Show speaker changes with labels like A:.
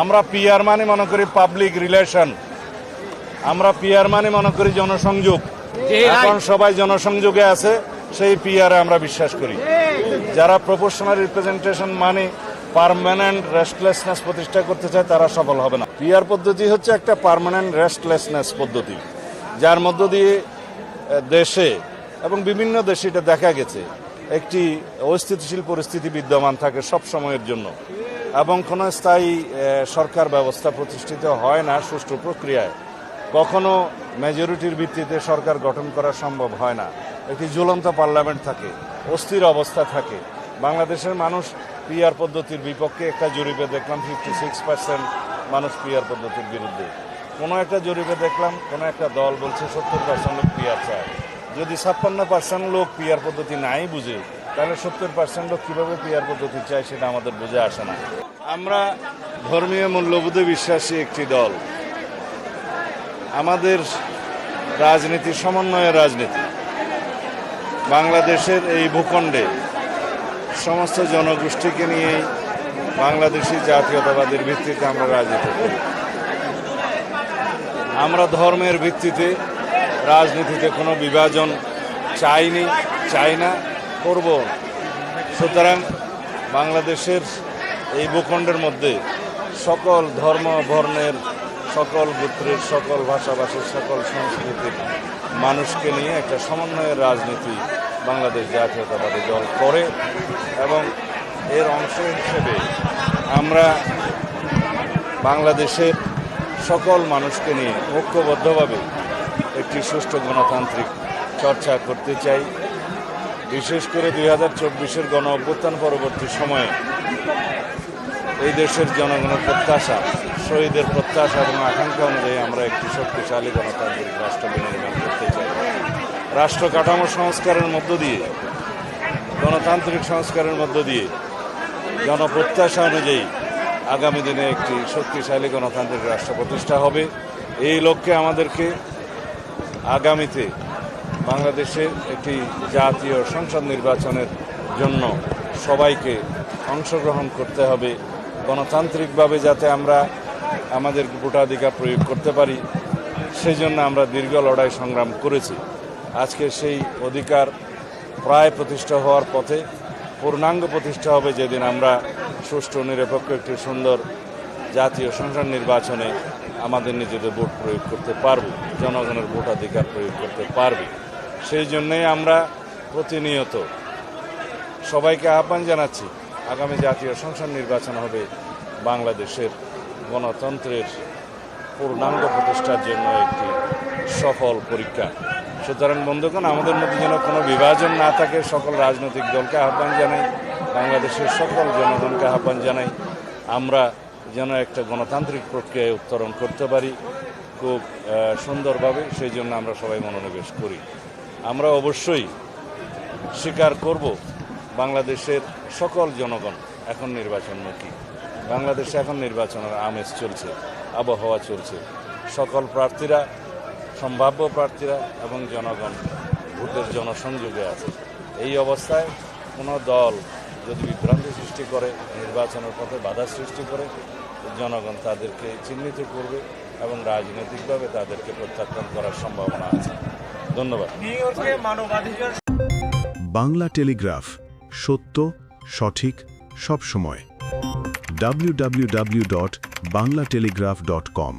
A: আমরা পিআর মানে মনে করি পাবলিক রিলেশন, আমরা পিআর মানে মনে করি জনসংযোগ। এখন সবাই জনসংযোগে আছে, সেই পিআরে আমরা বিশ্বাস করি। যারা প্রপোর্শনাল রিপ্রেজেন্টেশন মানে পার্মানেন্ট রেস্টলেসনেস প্রতিষ্ঠা করতে চায় তারা সফল হবে না। পিআর পদ্ধতি হচ্ছে একটা পার্মানেন্ট রেস্টলেসনেস পদ্ধতি, যার মধ্য দিয়ে দেশে এবং বিভিন্ন দেশে এটা দেখা গেছে একটি অস্থিতিশীল পরিস্থিতি বিদ্যমান থাকে সব সময়ের জন্য, এবং কোনো স্থায়ী সরকার ব্যবস্থা প্রতিষ্ঠিত হয় না সুষ্ঠু প্রক্রিয়ায়। কখনো মেজরিটির ভিত্তিতে সরকার গঠন করা সম্ভব হয় না। একটি ঝুলন্ত পার্লামেন্ট থাকে, অস্থির অবস্থা থাকে। বাংলাদেশের মানুষ পিআর পদ্ধতির বিপক্ষে একটা জরিপে দেখলাম 56% মানুষ পিআর পদ্ধতির বিরুদ্ধে। কোনো একটা জরিপে দেখলাম কোনো একটা দল বলছে 70% লোক পিআর চায়। যদি 56% লোক পিআর পদ্ধতি নাই বুঝে, তাহলে 70% লোক কীভাবে পিআর পদ্ধতি চায় সেটা আমাদের বুঝে আসে না। আমরা ধর্মীয় মূল্যবোধে বিশ্বাসী একটি দল। আমাদের রাজনীতি সমন্বয়ের রাজনীতি। বাংলাদেশের এই ভূখণ্ডে সমস্ত জনগোষ্ঠীকে নিয়েই বাংলাদেশি জাতীয়তাবাদের ভিত্তিতে আমরা রাজনীতি করি। আমরা ধর্মের ভিত্তিতে রাজনীতিতে কোনো বিভাজন চাইনি, চাই না, করব। সুতরাং বাংলাদেশের এই ভূখণ্ডের মধ্যে সকল ধর্ম বর্ণের, সকল গোত্রের, সকল ভাষাভাষীর, সকল সংস্কৃতির মানুষকে নিয়ে একটা সমন্বয়ের রাজনীতি বাংলাদেশ জাতীয়তাবাদী দল করে, এবং এর অংশ হিসেবে আমরা বাংলাদেশের সকল মানুষকে নিয়ে ঐক্যবদ্ধভাবে একটি সুষ্ঠু গণতান্ত্রিক চর্চা করতে চাই। বিশেষ করে 2024-এর গণ অভ্যুত্থান পরবর্তী সময়ে এই দেশের জনগণের প্রত্যাশা, শহীদের প্রত্যাশা এবং আকাঙ্ক্ষা অনুযায়ী আমরা একটি শক্তিশালী গণতান্ত্রিক রাষ্ট্র বিনির্মাণ করতে চাই। রাষ্ট্র কাঠামো সংস্কারের মধ্য দিয়ে, গণতান্ত্রিক সংস্কারের মধ্য দিয়ে জনপ্রত্যাশা অনুযায়ী আগামী দিনে একটি শক্তিশালী গণতান্ত্রিক রাষ্ট্র প্রতিষ্ঠা হবে। এই লক্ষ্যে আমাদেরকে আগামীতে বাংলাদেশে একটি জাতীয় সংসদ নির্বাচনের জন্য সবাইকে অংশগ্রহণ করতে হবে। গণতান্ত্রিকভাবে যাতে আমরা আমাদের ভোটাধিকার প্রয়োগ করতে পারি, সেই জন্য আমরা দীর্ঘ লড়াই সংগ্রাম করেছি। আজকে সেই অধিকার প্রায় প্রতিষ্ঠা হওয়ার পথে, পূর্ণাঙ্গ প্রতিষ্ঠা হবে যেদিন আমরা সুষ্ঠু নিরপেক্ষ একটি সুন্দর জাতীয় সংসদ নির্বাচনে আমাদের নিজেদের ভোট প্রয়োগ করতে পারব, জনগণের ভোটাধিকার প্রয়োগ করতে পারবে। সেই জন্যই আমরা প্রতিনিয়ত সবাইকে আহ্বান জানাচ্ছি, আগামী জাতীয় সংসদ নির্বাচন হবে বাংলাদেশের গণতন্ত্রের পূর্ণাঙ্গ প্রতিষ্ঠার জন্য একটি সফল পরীক্ষা। সুতরাং বন্ধুগণ, আমাদের মধ্যে যেন কোনো বিভাজন না থাকে, সকল রাজনৈতিক দলকে আহ্বান জানাই, বাংলাদেশের সকল জনগণকে আহ্বান জানাই, আমরা যেন একটা গণতান্ত্রিক প্রক্রিয়ায় উত্তরণ করতে পারি খুব সুন্দরভাবে। সেই জন্য আমরা সবাই মনোনিবেশ করি। আমরা অবশ্যই স্বীকার করব বাংলাদেশের সকল জনগণ এখন নির্বাচনমুখী। বাংলাদেশে এখন নির্বাচনের আমেজ চলছে, আবহাওয়া চলছে। সকল প্রার্থীরা, সম্ভাব্য প্রার্থীরা এবং জনগণ ভোটের জনসংযোগে আছে। এই অবস্থায় কোনো দল যদি বিভ্রান্তি সৃষ্টি করে, নির্বাচনের পথে বাধা সৃষ্টি করে, জনগণ তাদেরকে চিহ্নিত করবে এবং রাজনৈতিকভাবে তাদেরকে প্রত্যাখ্যান করার সম্ভাবনা আছে। ধন্যবাদ।
B: বাংলা টেলিগ্রাফ, সত্য, সঠিক, সব সময়। www.banglatelegraph.com